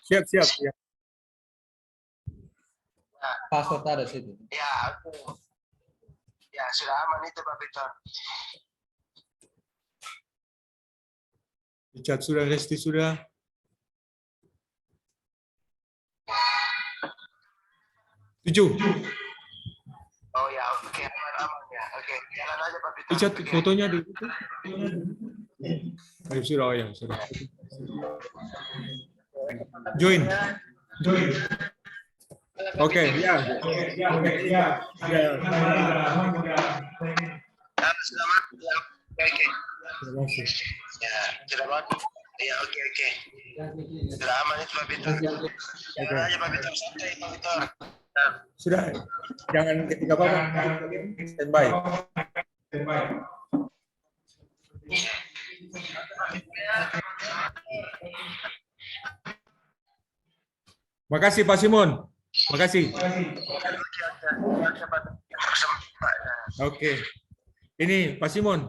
Siap, siap, siap. Password ada situ. Ya, oke. Ya, sudah aman itu Pak Victor. Richard sudah, Resti sudah. Tujuh. Oh ya, oke, aman ya. Oke, jalan aja Pak Victor. Richard, Oke. fotonya di itu. Ayo, sudah, oh ya, sudah. Join. Oke, ya. Ya. Selamat. Ya, oke. Terima kasih. Ya, sudah bagus. Ya, oke. Sudah aman itu Pak Victor. Jalan aja Pak Victor, santai Pak Victor. Nah, Sudah, jangan ketika apa-apa. Standby. Makasih Pak Simon. Makasih. Oke. Ini Pak Simon.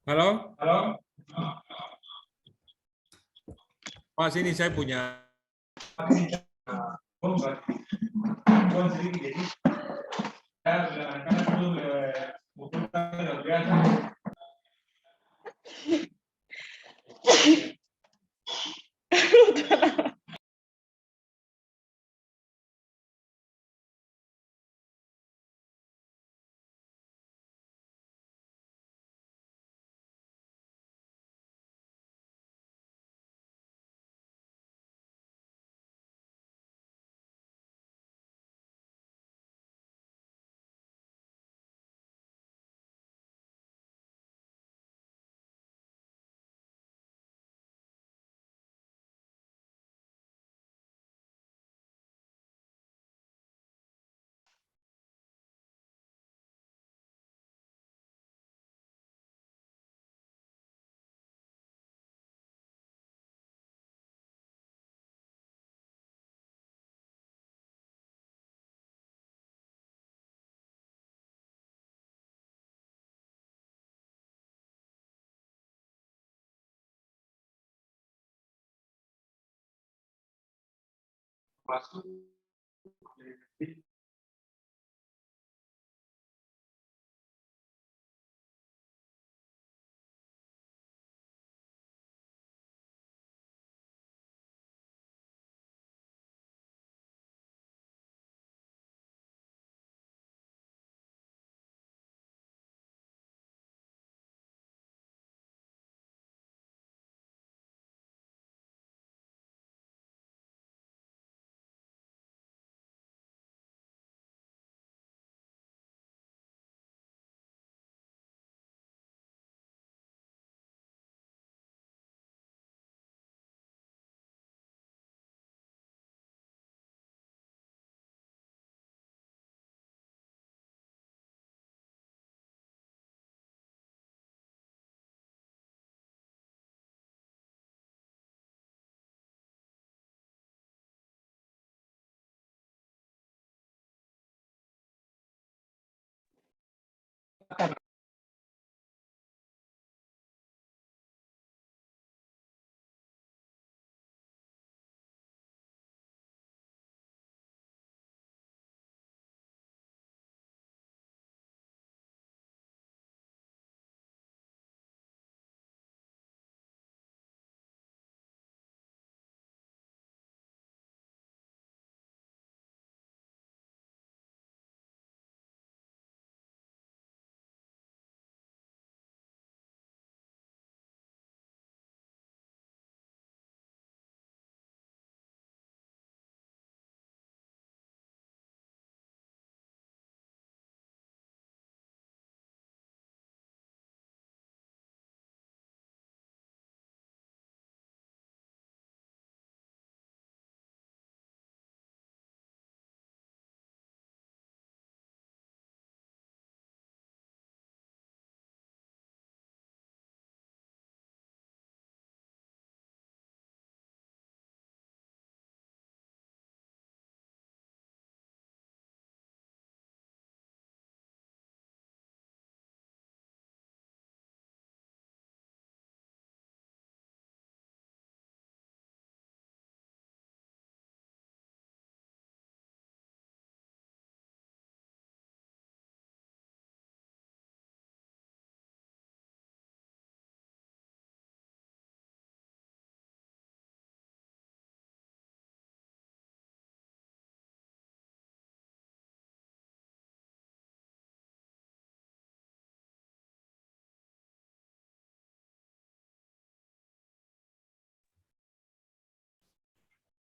Halo? Pak, sini saya punya.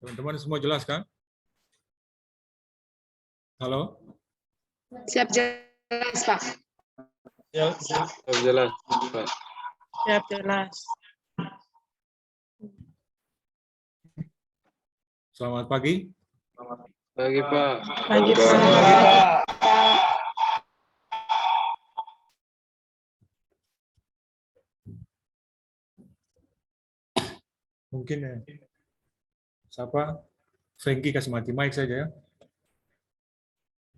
Teman-teman semua jelas kan? Halo? Siap jelas, Pak. Ya, jelas, Pak. Siap jelas. Selamat pagi. Pagi, Pak. Pagi, Pak. Mungkin ya. Siapa? Frankie kasih mati mic saja ya.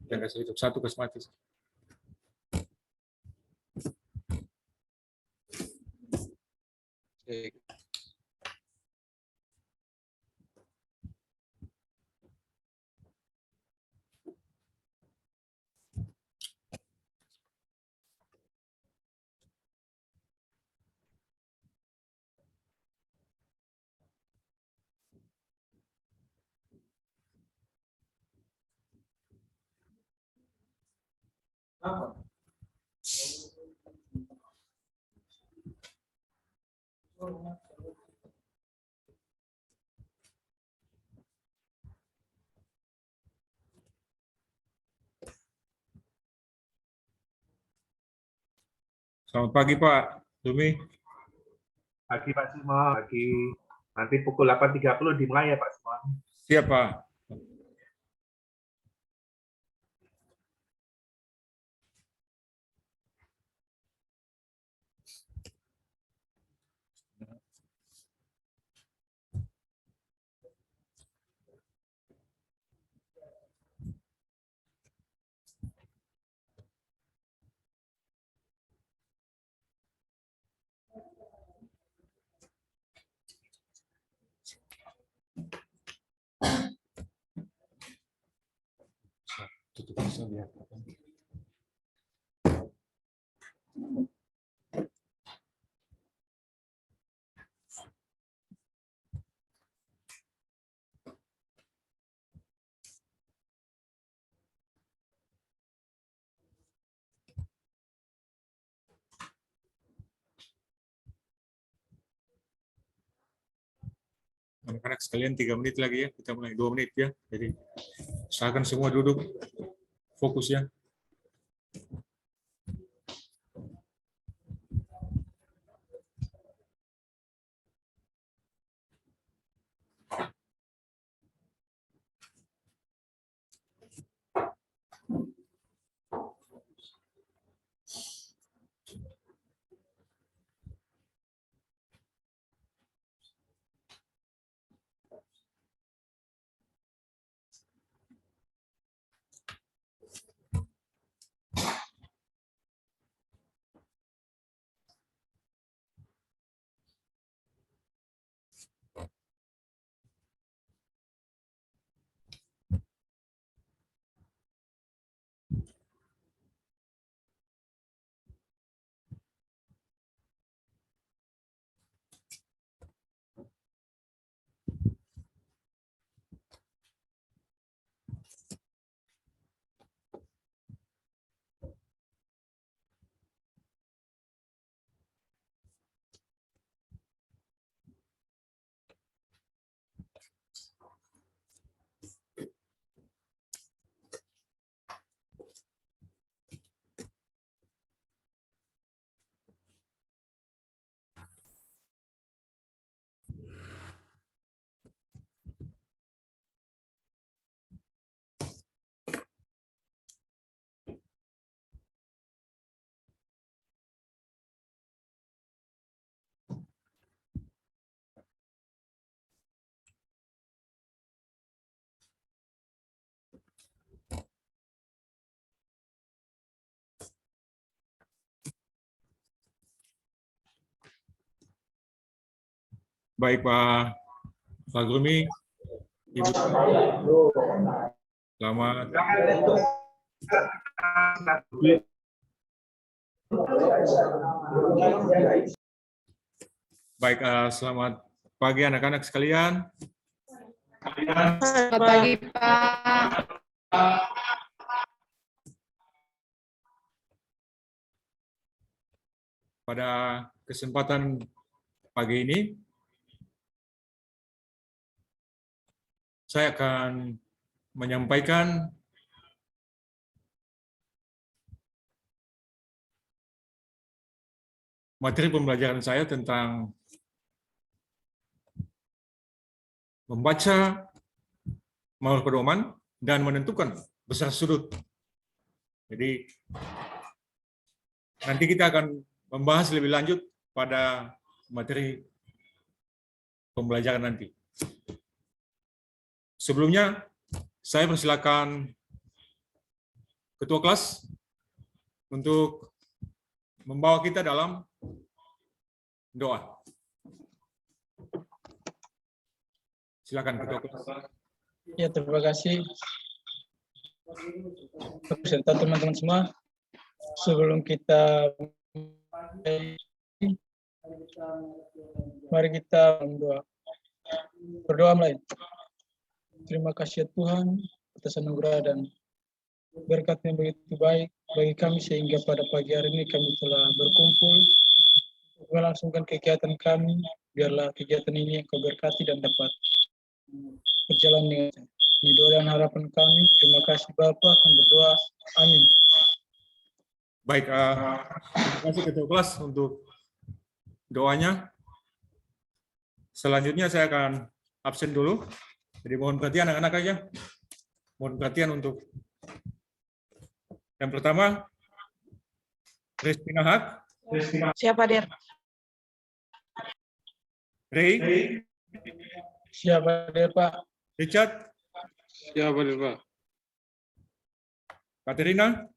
Dan kasih tutup satu kasih mati. Cek. Selamat pagi Pak Dumi. Pagi Pak Simon, pagi. Nanti pukul 8.30 dimulai ya Pak Simon. Siap Pak. Tutup bisa biar. Anak-anak sekalian 3 menit lagi ya, kita mulai 2 menit ya. Jadi usahakan semua duduk, fokus ya. Baik Pak Gumi, Ibu. Selamat. Baik, selamat pagi anak-anak sekalian. Selamat pagi, Pak. Pada kesempatan pagi ini, saya akan menyampaikan materi pembelajaran saya tentang membaca maul pedoman dan menentukan besar sudut. Jadi nanti kita akan membahas lebih lanjut pada materi pembelajaran nanti. Sebelumnya, saya persilakan Ketua kelas untuk membawa kita dalam doa. Silakan Ketua kelas. Ya, terima kasih. Beserta teman-teman semua. Sebelum kita mari kita berdoa mulai. Terima kasih ya Tuhan atas anugerah dan berkat yang begitu baik bagi kami sehingga pada pagi hari ini kami telah berkumpul untuk melangsungkan kegiatan kami. Biarlah kegiatan ini Engkau berkati dan dapat berjalan dengan ini doa dan harapan kami. Terima kasih Bapa, kami berdoa. Amin. Baik, terima kasih Ketua kelas untuk doanya. Selanjutnya saya akan absen dulu. Jadi mohon perhatian anak-anak aja. Mohon perhatian untuk yang pertama, Restina Hak. Siap hadir. Ray. Siap hadir Pak. Richard. Siap hadir Pak. Katerina.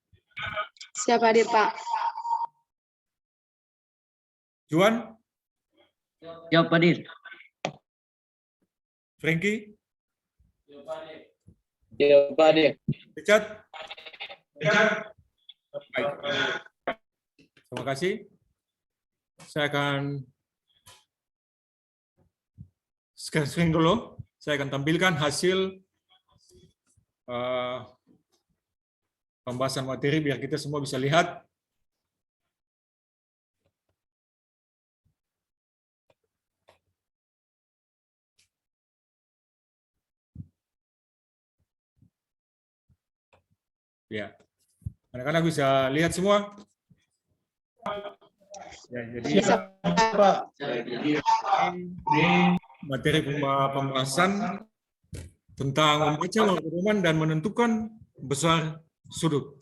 Siap hadir Pak. Juan. Siap hadir. Frankie. Siap hadir. Richard. Baik. Terima kasih. Saya akan screen dulu. Saya akan tampilkan hasil pembahasan materi biar kita semua bisa lihat. Ya, anak-anak bisa lihat semua. Ya, jadi Pak. materi pembahasan tentang membaca maul pedoman dan menentukan besar sudut.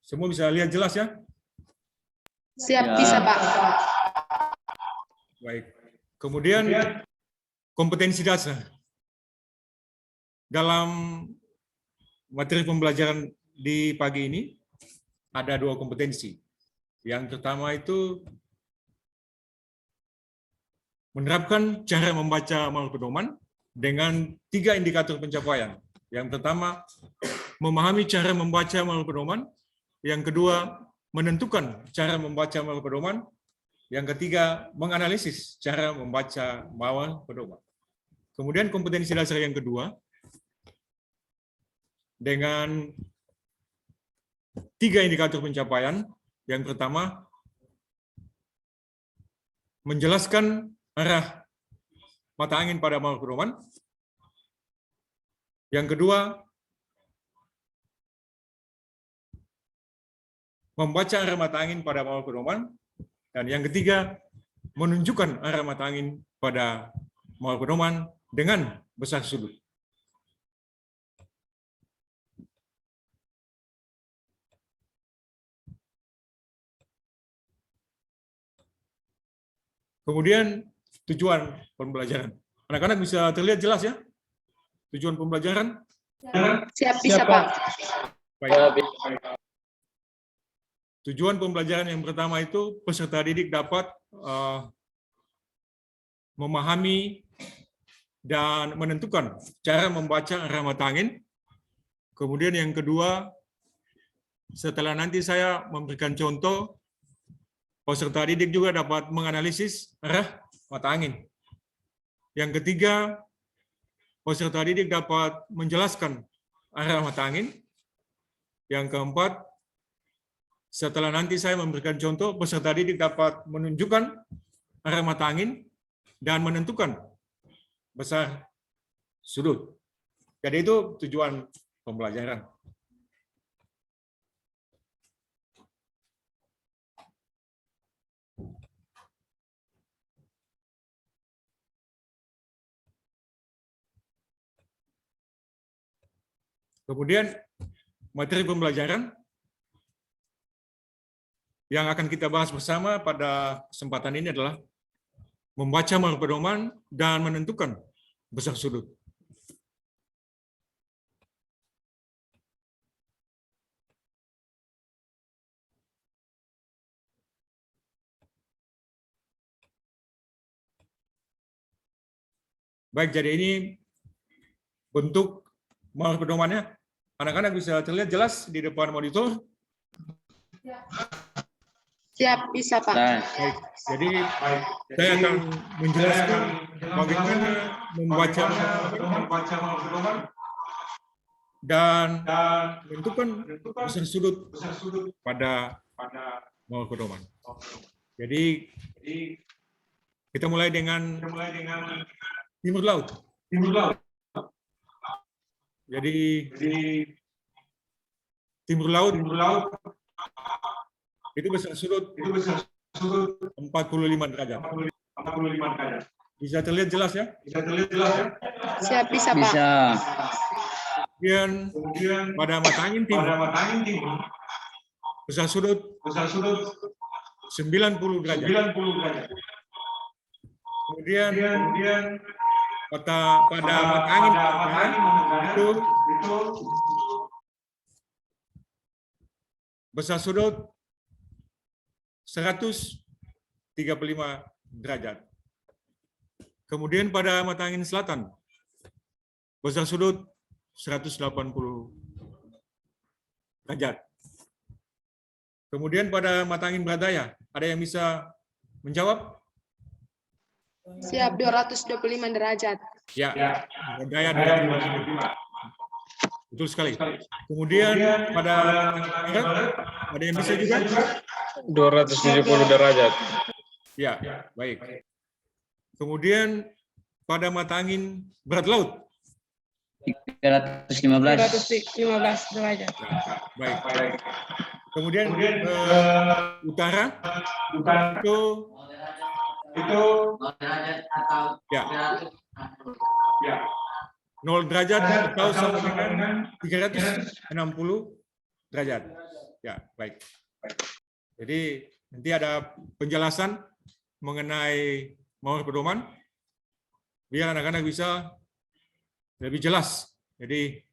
Semua bisa lihat jelas ya? Siap, Ya. bisa Pak. Baik. Kemudian kompetensi dasar. Dalam materi pembelajaran di pagi ini ada 2 kompetensi. Yang pertama itu menerapkan cara membaca maul pedoman dengan 3 indikator pencapaian. Yang pertama, memahami cara membaca maul pedoman. Yang kedua, menentukan cara membaca maul pedoman. Yang ketiga, menganalisis cara membaca maul pedoman. Kemudian kompetensi dasar yang kedua, dengan 3 indikator pencapaian. Yang pertama, menjelaskan arah mata angin pada maul pedoman. Yang kedua, membaca arah mata angin pada maul pedoman. Dan yang ketiga, menunjukkan arah mata angin pada maul pedoman dengan besar sudut. Kemudian tujuan pembelajaran. Anak-anak bisa terlihat jelas ya? Tujuan pembelajaran? Siap, bisa Pak. Baik. Tujuan pembelajaran yang pertama itu peserta didik dapat memahami dan menentukan cara membaca arah mata angin. Kemudian yang kedua, setelah nanti saya memberikan contoh, peserta didik juga dapat menganalisis arah mata angin. Yang ketiga, peserta didik dapat menjelaskan arah mata angin. Yang keempat, setelah nanti saya memberikan contoh, peserta didik dapat menunjukkan arah mata angin dan menentukan besar sudut. Jadi itu tujuan pembelajaran. Kemudian materi pembelajaran yang akan kita bahas bersama pada kesempatan ini adalah membaca menurut pedoman dan menentukan besar sudut. Baik, jadi ini bentuk menurut pedomannya. Anak-anak bisa terlihat jelas di depan monitor. Siap, bisa Pak. Baik, jadi saya akan menjelaskan bagaimana membaca pedoman dan menentukan besar sudut pada menurut pedoman. Jadi kita mulai dengan timur laut. Jadi timur laut itu besar sudut 45 derajat. Bisa terlihat jelas ya? Siap, bisa Pak. Bisa. Kemudian pada mata angin timur besar sudut 90 derajat. Kemudian pada mata angin itu besar sudut 135 derajat. Kemudian pada mata angin selatan besar sudut 180 derajat. Kemudian pada mata angin barat daya, ada yang bisa menjawab? Siap, 225 derajat. Ya, barat daya 225. Betul sekali. Kemudian pada barat, ada yang bisa juga? 270 derajat. Ya, baik. Kemudian pada mata angin barat laut? 315. derajat. Baik. Kemudian utara itu ya 0 derajat atau sama dengan 360 derajat. Ya, baik. Jadi nanti ada penjelasan mengenai menurut pedoman biar anak-anak bisa lebih jelas. Jadi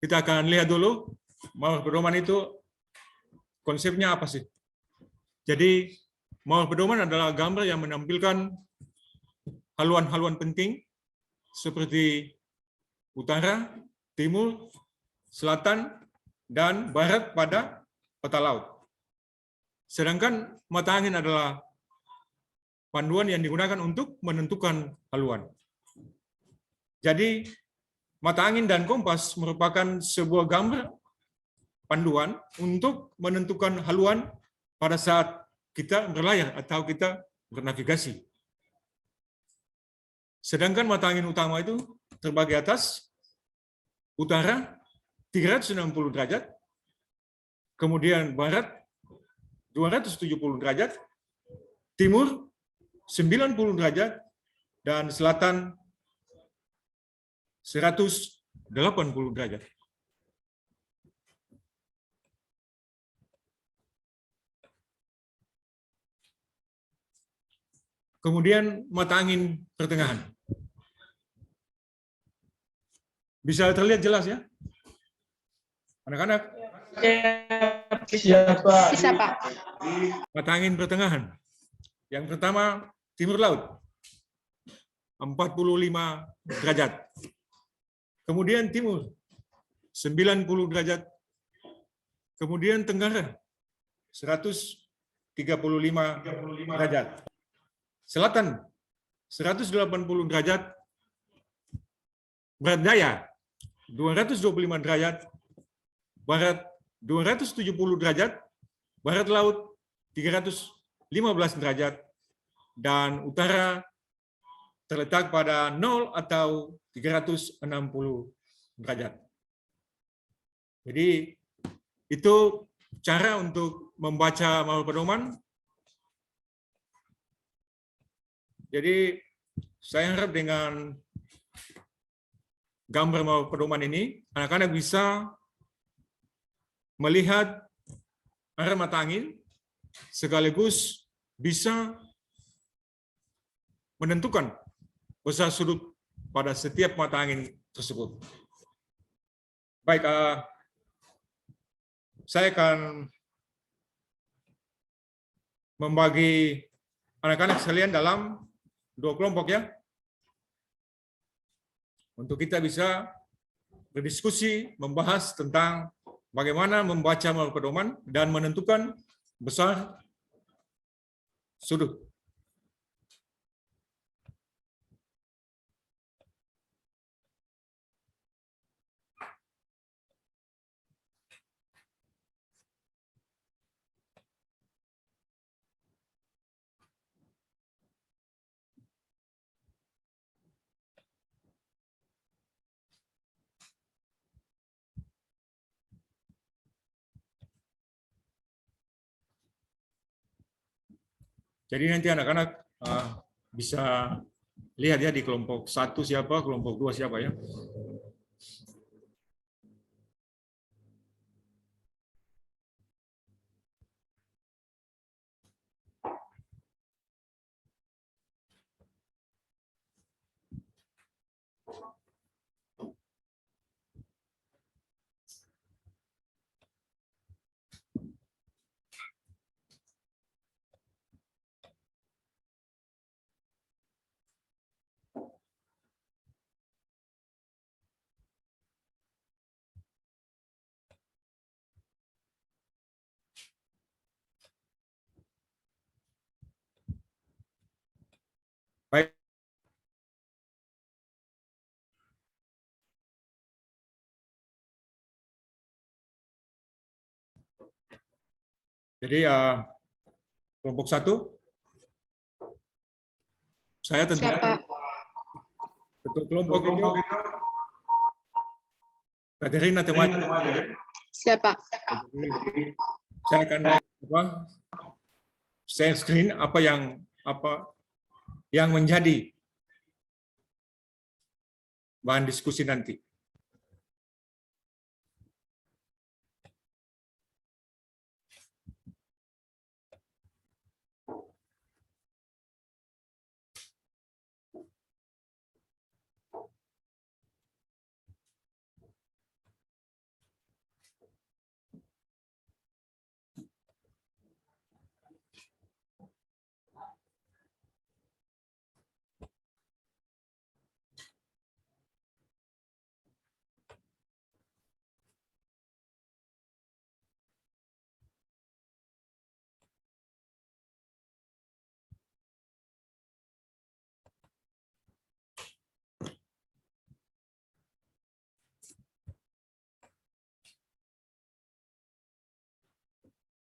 kita akan lihat dulu menurut pedoman itu konsepnya apa sih. Jadi menurut pedoman adalah gambar yang menampilkan haluan-haluan penting seperti utara, timur, selatan, dan barat pada peta laut. Sedangkan mata angin adalah panduan yang digunakan untuk menentukan haluan. Jadi mata angin dan kompas merupakan sebuah gambar panduan untuk menentukan haluan pada saat kita berlayar atau kita bernavigasi. Sedangkan mata angin utama itu terbagi atas, utara 360 derajat, kemudian barat 270 derajat, timur 90 derajat, dan selatan 180 derajat. Kemudian mata angin pertengahan. Bisa terlihat jelas ya? Anak-anak? Bisa Pak. Mata angin pertengahan. Yang pertama, timur laut. 45 derajat. Kemudian timur, 90 derajat. Kemudian tenggara, 135 derajat. Selatan, 180 derajat. Barat daya, 225 derajat. Barat, 270 derajat. Barat laut, 315 derajat. Dan utara, terletak pada 0 atau 360 derajat. Jadi itu cara untuk membaca manual pedoman. Jadi saya harap dengan gambar manual pedoman ini, anak-anak bisa melihat arah mata angin, sekaligus bisa menentukan besar sudut pada setiap mata angin tersebut. Baik, saya akan membagi anak-anak sekalian dalam 2 kelompok ya. Untuk kita bisa berdiskusi, membahas tentang bagaimana membaca manual pedoman dan menentukan besar sudut. Jadi nanti anak-anak bisa lihat ya di kelompok 1 siapa, kelompok 2 siapa ya. Baik. Jadi kelompok 1, saya tentu Siapa? ketua kelompok itu Katerina teman. Siapa? Saya akan share screen apa yang menjadi bahan diskusi nanti.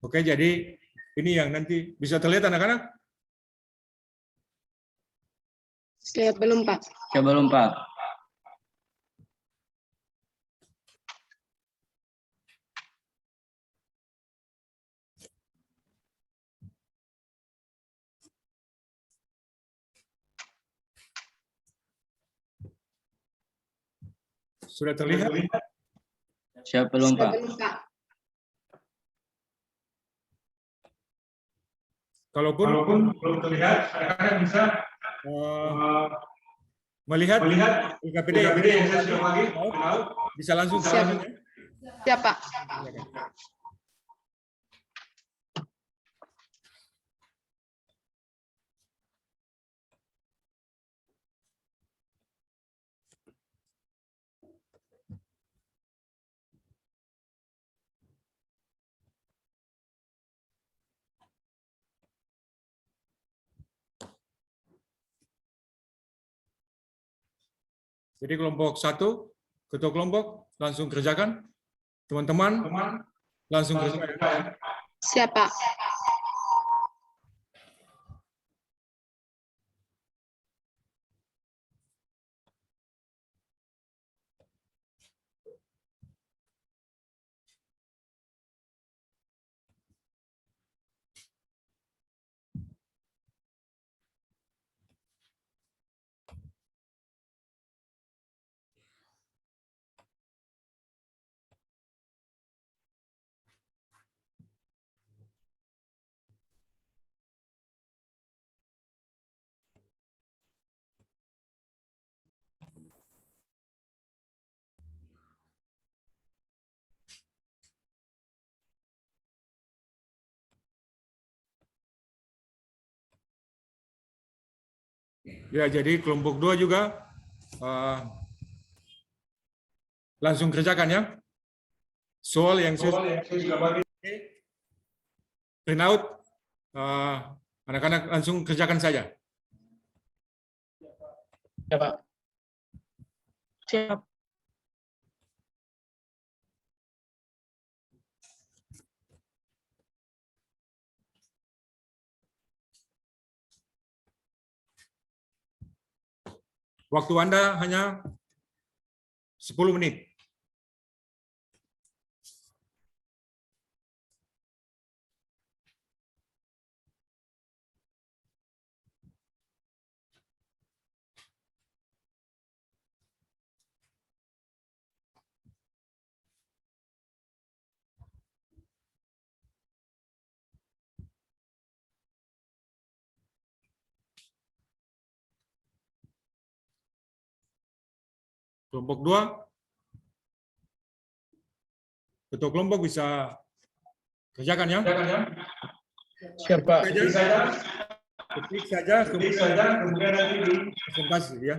Oke, jadi ini yang nanti bisa terlihat anak-anak? Siap, belum, Pak. Ya, belum, Pak. Sudah terlihat? Siap, belum, Pak. Belum, Pak. Kalaupun belum terlihat, anak-anak bisa melihat LKPD yang saya sudah bagi, bisa langsung. Siap. Siap, Pak. Jadi kelompok 1, ketua kelompok langsung kerjakan. Teman-teman langsung kerjakan. Siap, Pak. Ya, jadi kelompok 2 juga langsung kerjakan ya. Soal yang sudah print out, anak-anak langsung kerjakan saja. Ya, Pak. Siap. Waktu Anda hanya 10 menit. Kelompok 2, ketua kelompok bisa kerjakan ya. Siap, Pak. Ketik saja, kemudian nanti di presentasi ya.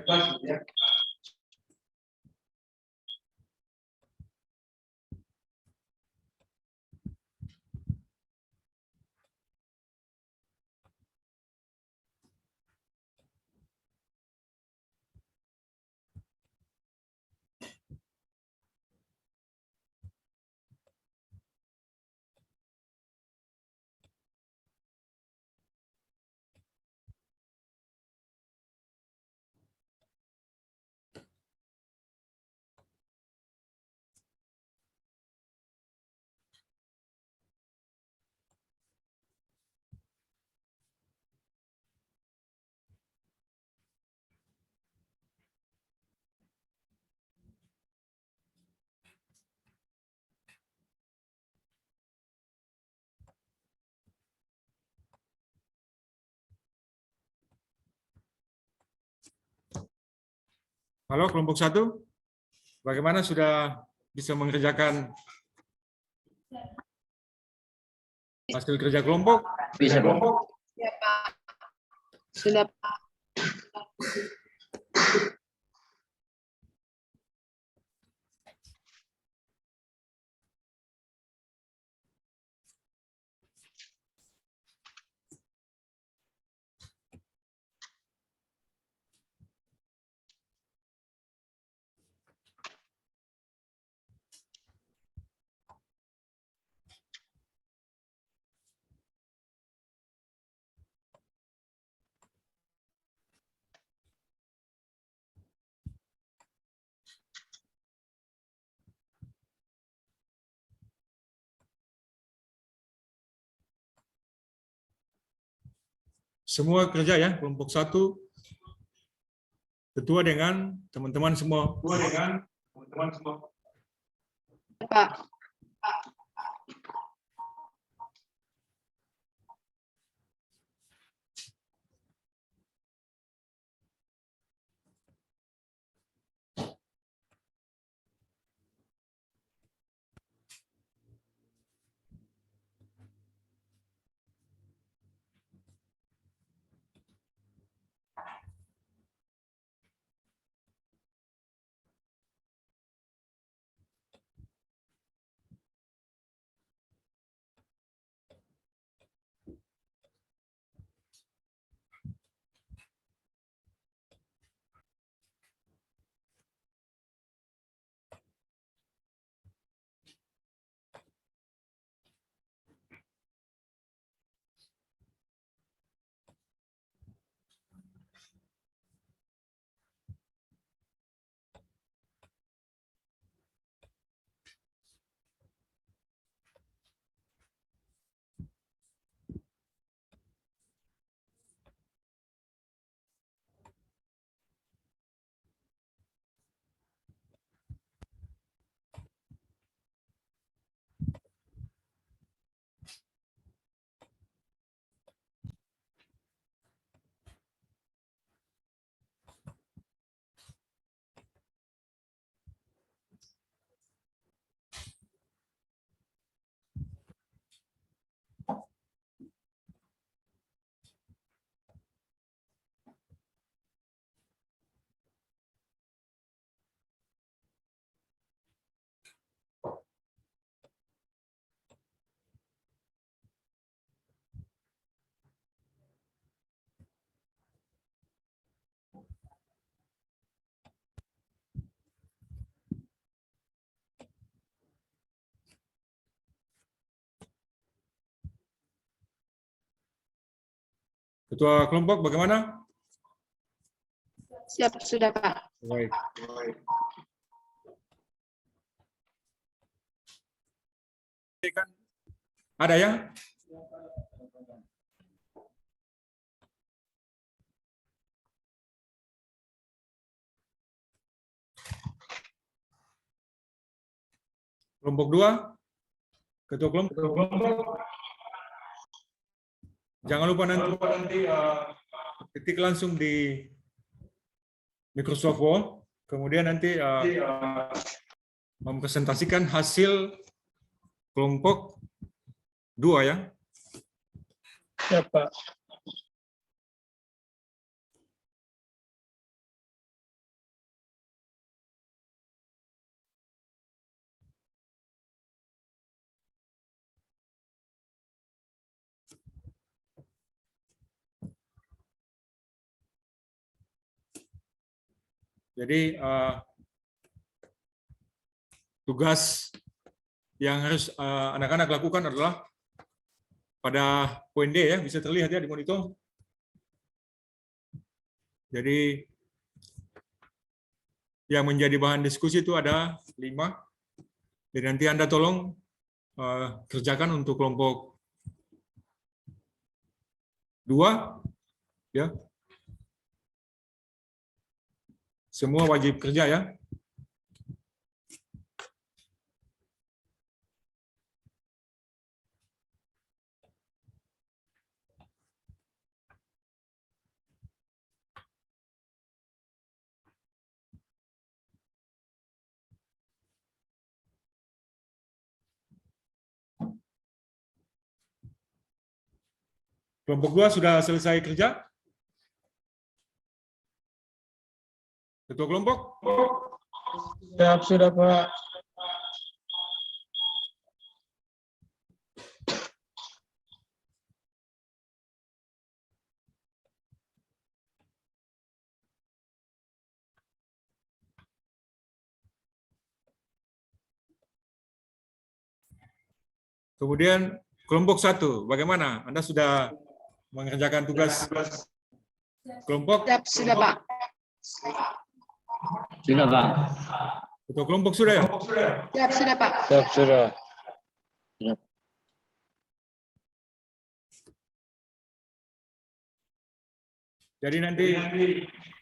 Halo kelompok 1, bagaimana sudah bisa mengerjakan hasil kerja kelompok? Bisa, Pak. Ya, Pak. Sudah, Pak. Semua kerja ya, kelompok 1, ketua dengan teman-teman semua. Pak. Ketua kelompok bagaimana? Siap, sudah Pak. Baik. Ada ya? Kelompok 2, ketua kelompok. Jangan lupa nanti ketik langsung di Microsoft Word, kemudian nanti mempresentasikan hasil kelompok 2 ya. Siap, Pak. Jadi tugas yang harus anak-anak lakukan adalah pada poin D ya, bisa terlihat ya di monitor. Jadi yang menjadi bahan diskusi itu ada 5. Jadi nanti Anda tolong kerjakan untuk kelompok 2 ya. Semua wajib kerja ya. Kelompok 2 sudah selesai kerja? Ketua kelompok? Siap, sudah Pak. Kemudian kelompok 1, bagaimana? Anda sudah mengerjakan tugas kelompok? Siap, sudah Pak. Sudah, Pak. Ketua kelompok sudah ya? Siap, sudah Pak. Siap, sudah. Jadi nanti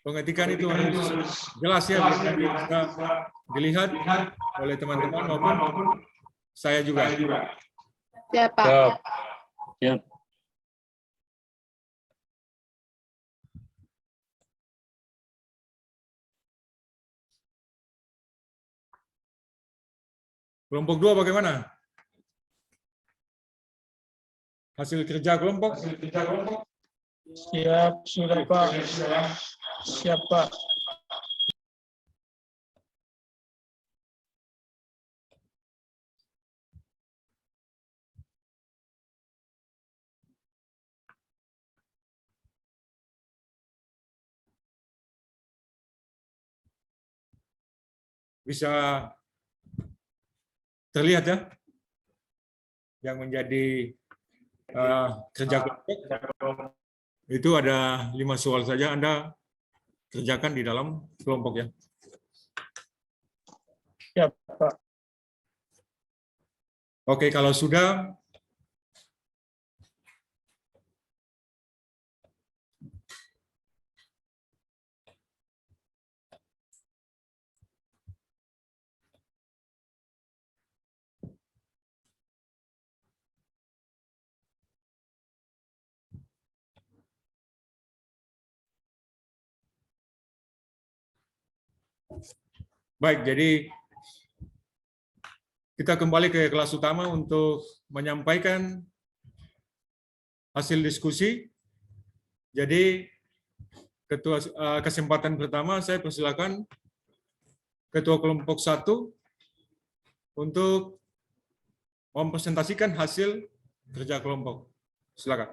pengetikan itu harus jelas ya, biar nanti bisa dilihat oleh teman-teman maupun saya juga. Siap Pak. Siap. Siap. Kelompok 2 bagaimana? Hasil kerja kelompok? Siap, sudah Pak. Siap, Pak. Bisa terlihat ya yang menjadi kerja kelompok itu ada 5 soal saja, Anda kerjakan di dalam kelompok ya. Siap, Pak. Oke, kalau sudah baik, jadi kita kembali ke kelas utama untuk menyampaikan hasil diskusi. Jadi kesempatan pertama saya persilakan Ketua Kelompok 1 untuk mempresentasikan hasil kerja kelompok. Silakan.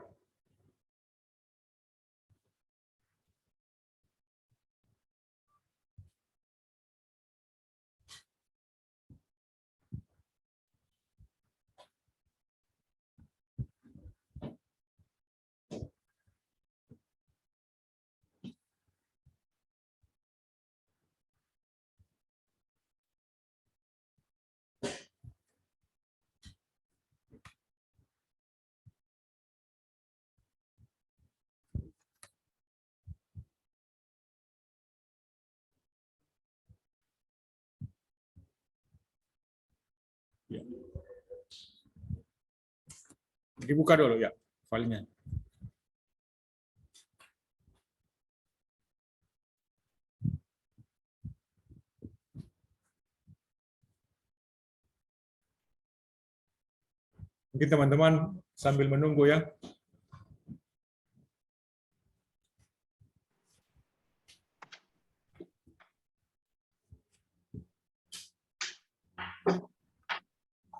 Dibuka dulu ya filenya. Mungkin teman-teman sambil menunggu ya.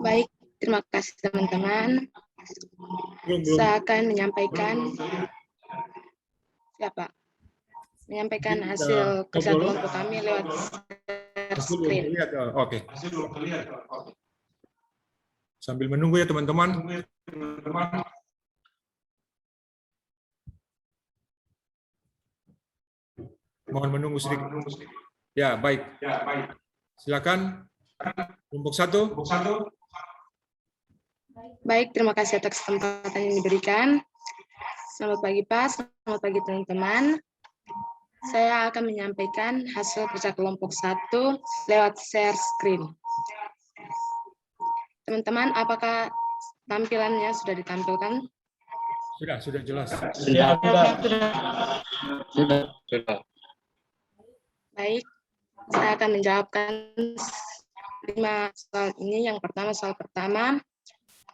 Baik, terima kasih teman-teman. Belum. Saya akan menyampaikan siapa? Menyampaikan hasil kerja kelompok kami lewat share screen. Lihat. Oke. Sambil menunggu ya teman-teman. Mohon menunggu sedikit. Ya, baik. Silakan. Kelompok 1. Baik, terima kasih atas kesempatan yang diberikan. Selamat pagi Pak, selamat pagi teman-teman. Saya akan menyampaikan hasil kerja kelompok 1 lewat share screen. Teman-teman, apakah tampilannya sudah ditampilkan? Sudah jelas. Sudah. Baik, saya akan menjawabkan 5 soal ini. Yang pertama, soal pertama,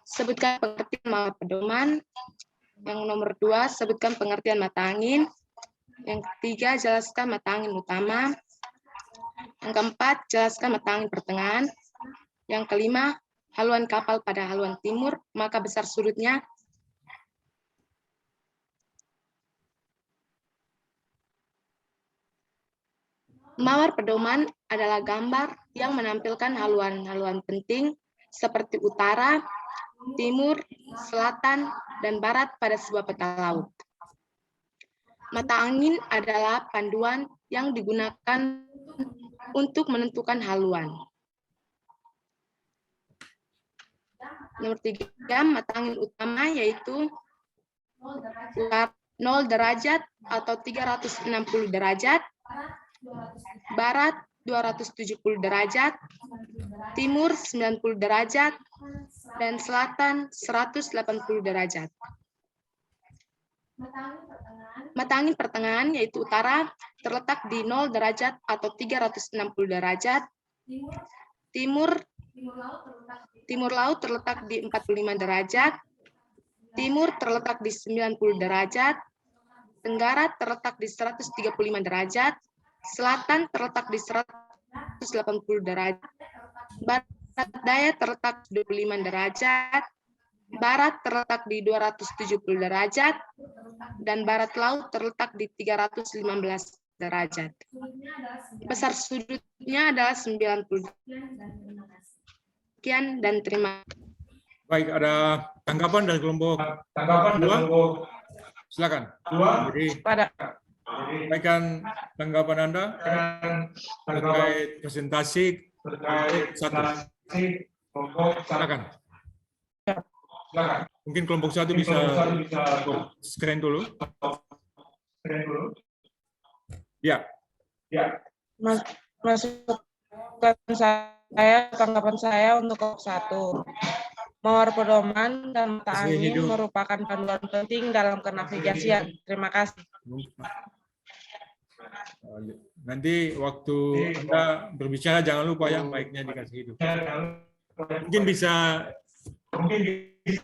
sebutkan pengertian mawar pedoman. Yang nomor 2, sebutkan pengertian mata angin. Yang ketiga, jelaskan mata angin utama. Yang keempat, jelaskan mata angin pertengahan. Yang kelima, haluan kapal pada haluan timur, maka besar sudutnya. Mawar pedoman adalah gambar yang menampilkan haluan-haluan penting seperti utara, timur, selatan, dan barat pada sebuah peta laut. Mata angin adalah panduan yang digunakan untuk menentukan haluan. Nomor 3, mata angin utama yaitu 0 derajat atau 360 derajat, barat 270 derajat, timur 90 derajat, dan selatan 180 derajat. Mata angin pertengahan yaitu utara terletak di 0 derajat atau 360 derajat, timur laut terletak di 45 derajat, timur terletak di 90 derajat, tenggara terletak di 135 derajat, selatan terletak di 180 derajat, barat daya terletak di 25 derajat, barat terletak di 270 derajat, dan barat laut terletak di 315 derajat. Besar sudutnya adalah 90. Sekian dan terima kasih. Baik, ada tanggapan dari kelompok 2? Silakan. Jadi, sampaikan tanggapan Anda terkait presentasi kelompok 1. Silakan. Mungkin kelompok 1 bisa screen dulu. Ya. Tanggapan saya untuk kelompok 1. Mawar pedoman dan mata angin merupakan panduan penting dalam kenavigasian. Terima kasih. Nanti waktu Anda berbicara jangan lupa ya mic-nya dikasih hidup. Mungkin bisa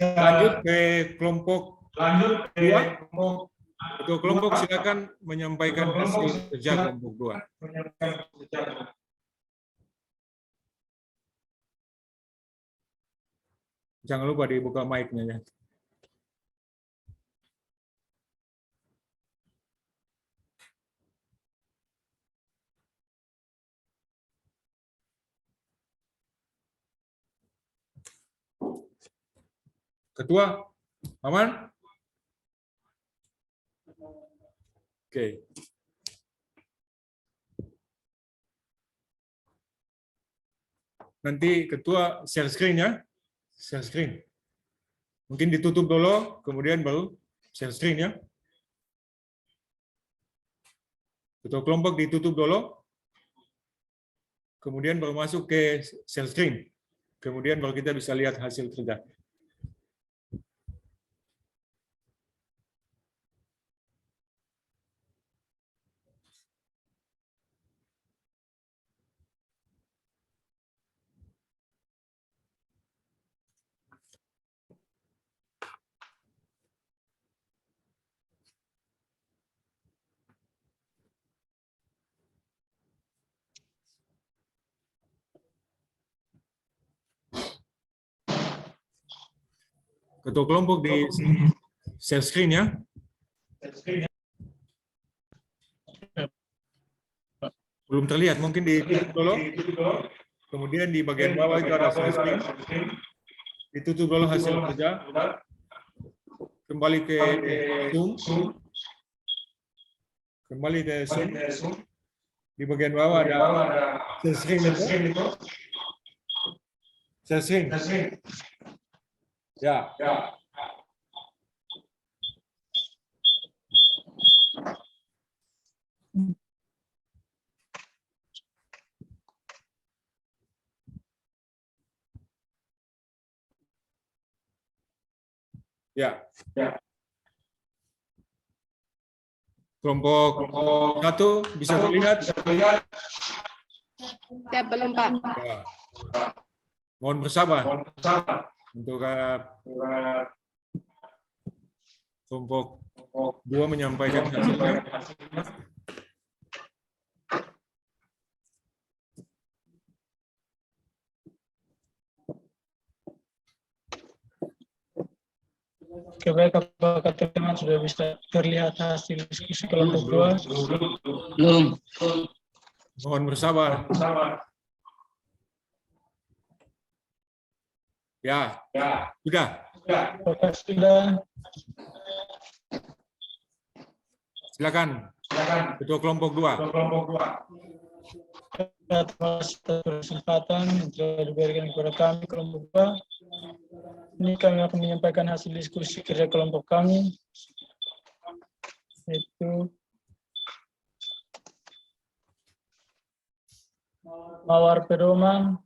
lanjut ke kelompok 2. Untuk kelompok silakan menyampaikan hasil kerja kelompok 2. Jangan lupa dibuka mic-nya ya. Ketua, aman? Oke. Nanti ketua share screen ya. Share screen. Mungkin ditutup dulu, kemudian baru share screen ya. Ketua kelompok ditutup dulu, kemudian baru masuk ke share screen. Kemudian baru kita bisa lihat hasil kerja. Ketua kelompok di share screen ya. Belum terlihat, mungkin ditutup dulu. Kemudian di bagian bawah itu ada share screen. Ditutup dulu hasil kerja. Kembali ke Zoom. Kembali ke Zoom. Di bagian bawah ada share screen itu. Share screen. Ya. Ya. Kelompok 1 bisa terlihat? Ya, belum, Pak. Ya. Mohon bersabar untuk kelompok 2 menyampaikan hasilnya. Oke, baik, apakah teman-teman sudah bisa terlihat hasil diskusi kelompok 2? Belum. Mohon bersabar. Ya, sudah. Apakah sudah? Silakan. Ketua kelompok 2. Atas kesempatan yang telah diberikan kepada kami kelompok 2. Ini kami akan menyampaikan hasil diskusi kerja kelompok kami, yaitu mawar pedoman.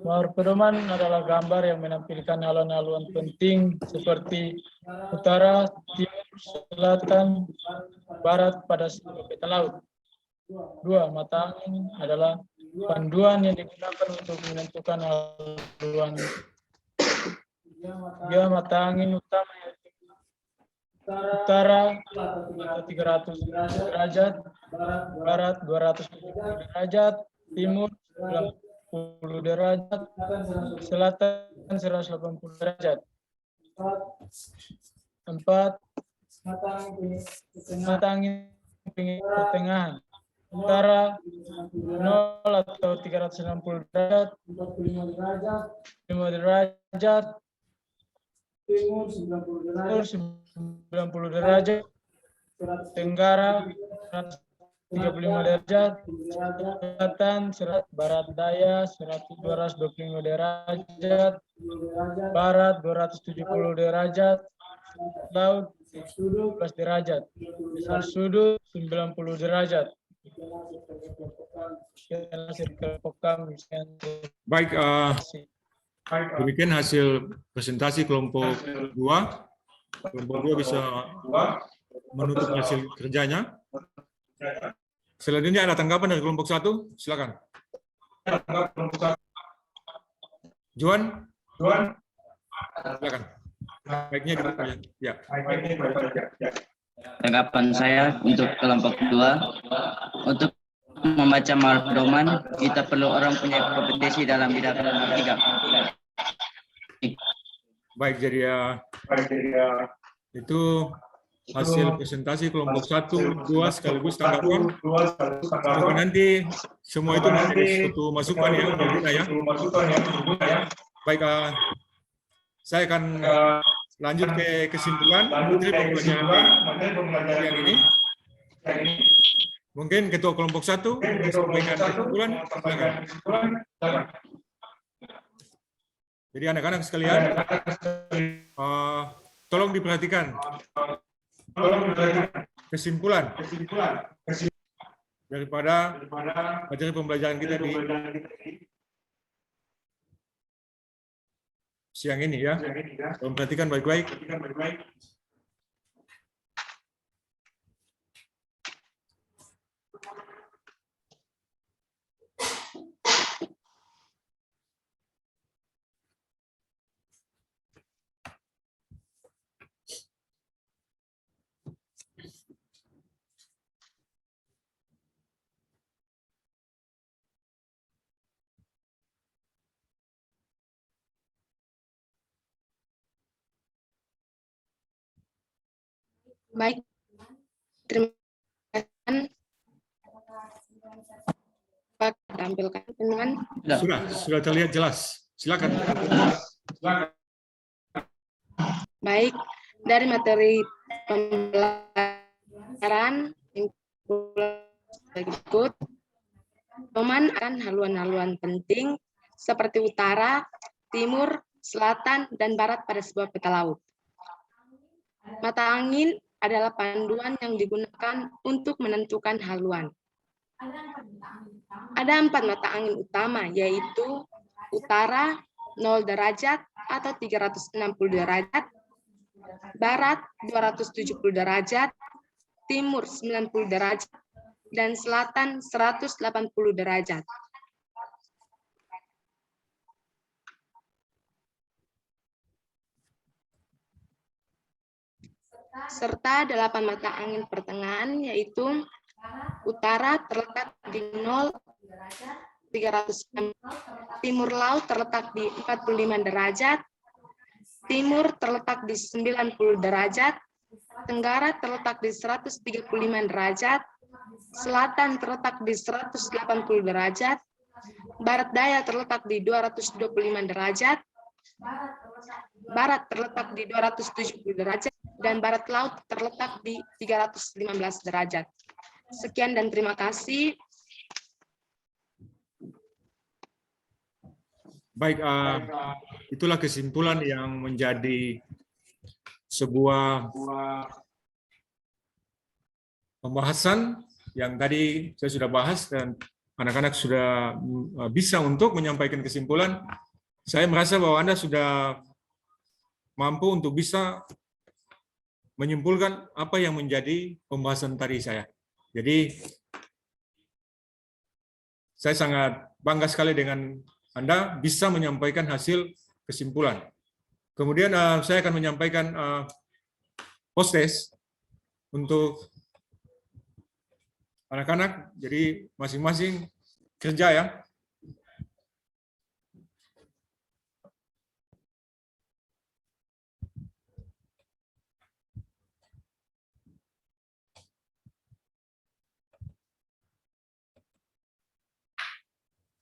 Mawar pedoman adalah gambar yang menampilkan haluan-haluan penting seperti utara, timur, selatan, barat pada seluruh peta laut. 2. Mata angin adalah panduan yang digunakan untuk menentukan haluan. 3. Mata angin utama yaitu utara 300 derajat, barat 270 derajat, timur 90 derajat, selatan 180 derajat. 4. Mata angin pertengahan. Utara 0 atau 360 derajat, 5 derajat, timur 90 derajat, tenggara 135 derajat, selatan barat daya 225 derajat, barat 270 derajat, laut 11 derajat, besar sudut 90 derajat. Baik, demikian hasil presentasi kelompok 2. Kelompok 2 bisa menutup hasil kerjanya. Selanjutnya ada tanggapan dari kelompok 1. Silakan. Juan, silakan. Baiknya dibuka. Ya. Tanggapan saya untuk kelompok 2, untuk membaca mawar pedoman, kita perlu orang punya kompetensi dalam bidang matematika. Baik, jadi itu hasil presentasi kelompok 1, 2 sekaligus tanggapan. Semoga nanti semua itu menjadi suatu masukan yang berguna ya. Baik, saya akan lanjut ke kesimpulan materi pembelajaran yang ini. Mungkin ketua kelompok 1 sampaikan kesimpulan. Silakan. Jadi anak-anak sekalian, tolong diperhatikan kesimpulan daripada materi pembelajaran kita di siang ini ya. Tolong perhatikan baik-baik. Baik, terima kasih. Pak, tampilkan teman. Sudah terlihat jelas. Silakan. Baik, dari materi pembelajaran berikut, pedoman akan haluan-haluan penting seperti utara, timur, selatan, dan barat pada sebuah peta laut. Mata angin adalah panduan yang digunakan untuk menentukan haluan. Ada 4 mata angin utama, yaitu utara 0 derajat atau 360 derajat, barat 270 derajat, timur 90 derajat, dan selatan 180 derajat. Serta 8 mata angin pertengahan, yaitu utara terletak di 0 300, timur laut terletak di 45 derajat, timur terletak di 90 derajat, tenggara terletak di 135 derajat, selatan terletak di 180 derajat, barat daya terletak di 225 derajat, barat terletak di 270 derajat, dan barat laut terletak di 315 derajat. Sekian dan terima kasih. Baik, itulah kesimpulan yang menjadi sebuah pembahasan yang tadi saya sudah bahas dan anak-anak sudah bisa untuk menyampaikan kesimpulan. Saya merasa bahwa Anda sudah mampu untuk bisa menyimpulkan apa yang menjadi pembahasan tadi saya. Jadi, saya sangat bangga sekali dengan Anda bisa menyampaikan hasil kesimpulan. Kemudian saya akan menyampaikan post-test untuk anak-anak, jadi masing-masing kerja ya.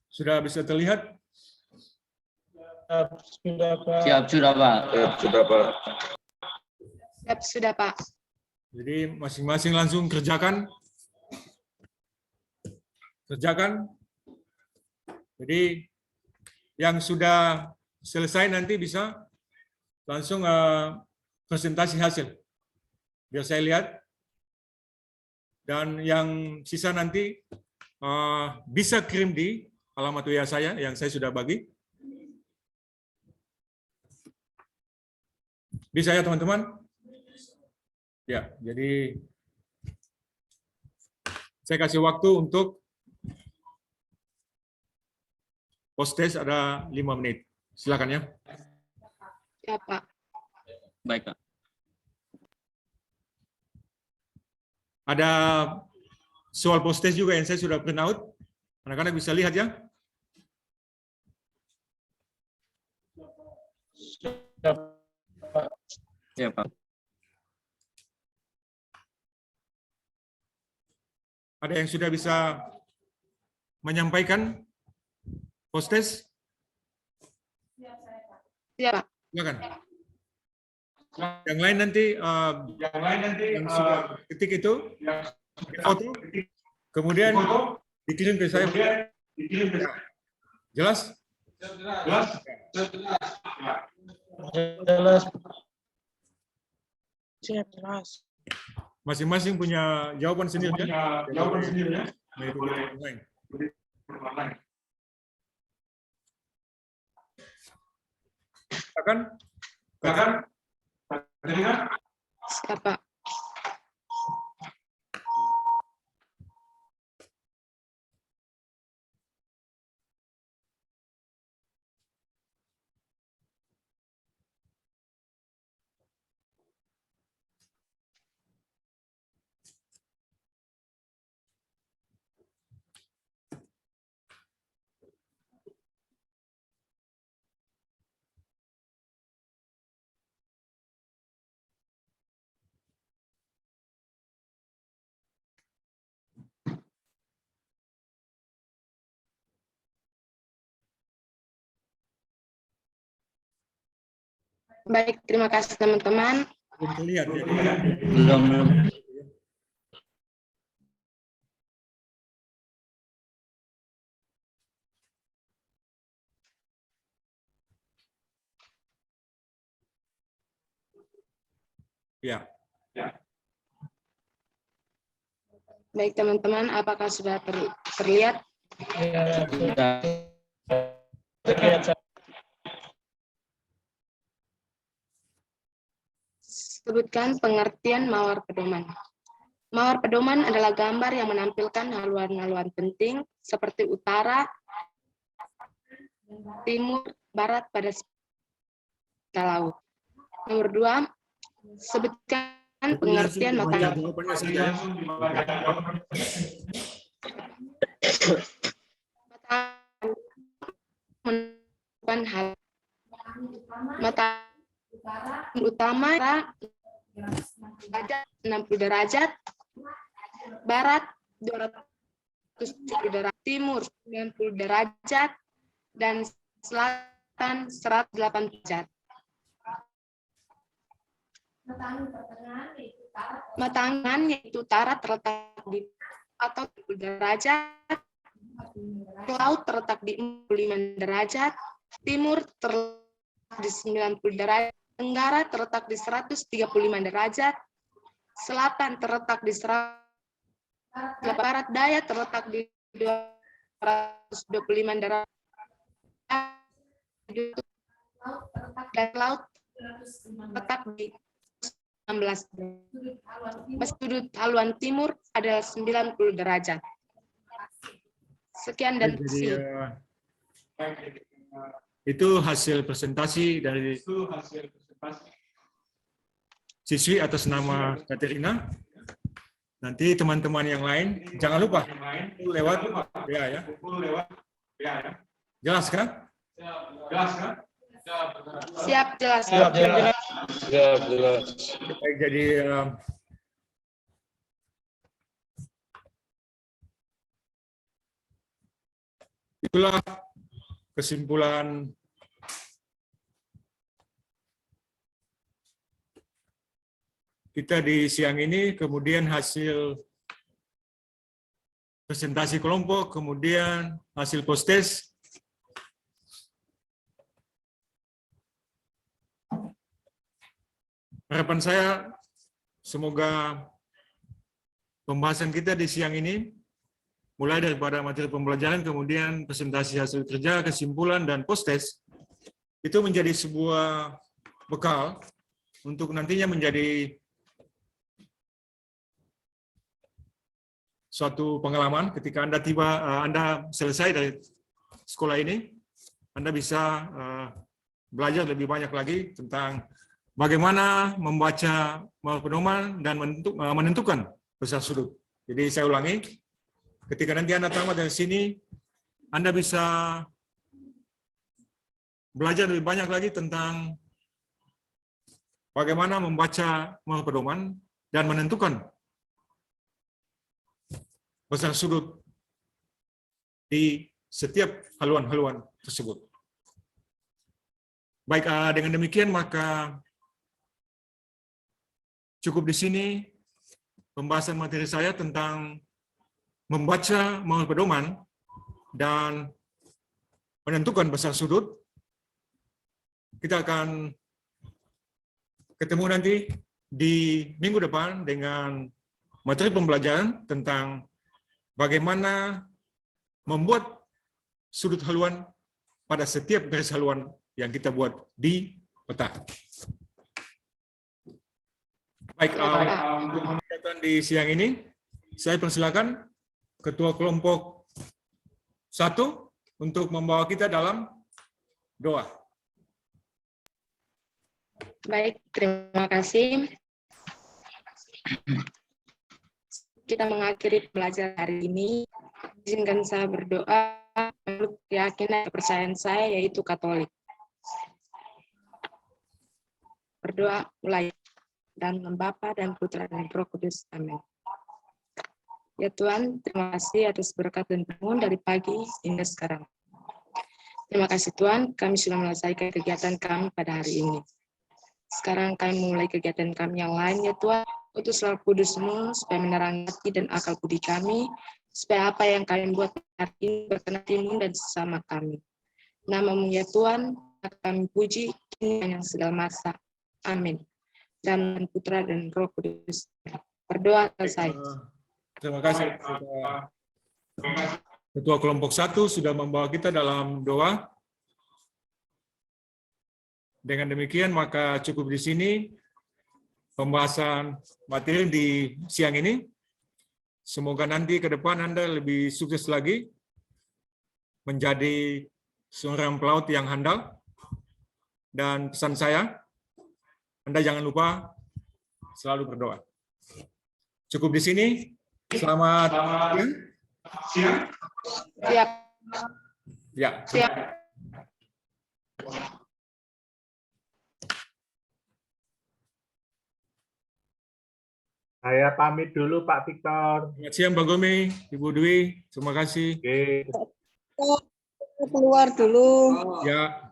Sudah bisa terlihat? Sudah, Pak. Siap sudah, Pak. Siap, sudah, Pak. Jadi masing-masing langsung kerjakan. Jadi yang sudah selesai nanti bisa langsung presentasi hasil. Biar saya lihat. Dan yang sisa nanti bisa kirim di alamat WA saya yang saya sudah bagi. Bisa ya teman-teman? Ya, jadi saya kasih waktu untuk post-test ada 5 menit. Silakan ya. Ya, Pak. Baik, Pak. Ada soal post-test juga yang saya sudah print out. Anak-anak bisa lihat ya. Ya, Pak. Ada yang sudah bisa menyampaikan post-test? Siap, Pak. Silakan. Yang lain nanti yang sudah ketik itu foto, kemudian dikirim ke saya. Jelas? Jelas. Siap, jelas. Masing-masing punya jawaban sendiri ya. Mengikuti yang lain. Katakan. Siap, Pak. Baik, terima kasih teman-teman. Belum terlihat ya. Belum. Ya. Baik teman-teman, apakah sudah terlihat? Ya, Sudah. terlihat. Sebutkan pengertian mawar pedoman. Mawar pedoman adalah gambar yang menampilkan haluan-haluan penting seperti utara, timur, barat pada laut. Nomor 2, sebutkan pengertian Baca matahari. jawabannya saja. Menentukan hal matahari utama derajat 60 derajat, barat 270 derajat, timur 90 derajat, dan selatan 108 derajat. Matangan yaitu utara terletak di atau 30 derajat, laut terletak di 45 derajat, timur terletak di 90 derajat, tenggara terletak di 135 derajat, selatan terletak di 100, barat daya terletak di 225 derajat, dan laut terletak di 16 derajat. Sudut haluan timur adalah 90 derajat. Sekian dan Jadi, itu hasil presentasi dari siswi atas nama Katerina. Nanti teman-teman yang lain jangan lupa lewat ya. Jelas kan? siap jelas. Siap, jelas. Baik, jadi itulah kesimpulan kita di siang ini, kemudian hasil presentasi kelompok, kemudian hasil post-test. Harapan saya semoga pembahasan kita di siang ini, mulai daripada materi pembelajaran, kemudian presentasi hasil kerja, kesimpulan, dan post-test, itu menjadi sebuah bekal untuk nantinya menjadi suatu pengalaman ketika Anda selesai dari sekolah ini, Anda bisa belajar lebih banyak lagi tentang bagaimana membaca mawar pedoman dan menentukan besar sudut. Jadi saya ulangi, ketika nanti Anda tamat dari sini, Anda bisa belajar lebih banyak lagi tentang bagaimana membaca mawar pedoman dan menentukan besar sudut di setiap haluan-haluan tersebut. Baik, dengan demikian maka cukup di sini pembahasan materi saya tentang membaca mawar pedoman dan menentukan besar sudut. Kita akan ketemu nanti di minggu depan dengan materi pembelajaran tentang bagaimana membuat sudut haluan pada setiap garis haluan yang kita buat di peta. Baik, untuk kegiatan di siang ini, saya persilakan Ketua Kelompok 1 untuk membawa kita dalam doa. Baik, terima kasih. Kita mengakhiri pelajaran hari ini. Izinkan saya berdoa menurut keyakinan dan kepercayaan saya, yaitu Katolik. Berdoa mulai. Dan Bapa dan Putra dan Roh Kudus. Amin. Ya Tuhan, terima kasih atas berkat dan bangun dari pagi hingga sekarang. Terima kasih Tuhan, kami sudah menyelesaikan kegiatan kami pada hari ini. Sekarang kami mulai kegiatan kami yang lain ya Tuhan. Utuslah Kudus-Mu supaya menerangi hati dan akal budi kami, supaya apa yang kami buat hari ini berkenan hati-Mu dan sesama kami. Nama-Mu ya Tuhan, kami puji, kini yang segala masa. Amin. Dan Putra dan Roh Kudus. Berdoa selesai. Terima kasih. Ketua kelompok 1 sudah membawa kita dalam doa. Dengan demikian, maka cukup di sini pembahasan materi di siang ini. Semoga nanti ke depan Anda lebih sukses lagi menjadi seorang pelaut yang handal. Dan pesan saya, Anda jangan lupa selalu berdoa. Cukup di sini. Selamat siang. Siap. Ya. Siap. Saya pamit dulu Pak Victor. Selamat siang Pak Gomi, Ibu Dwi. Terima kasih. Oke. Keluar dulu. Ya.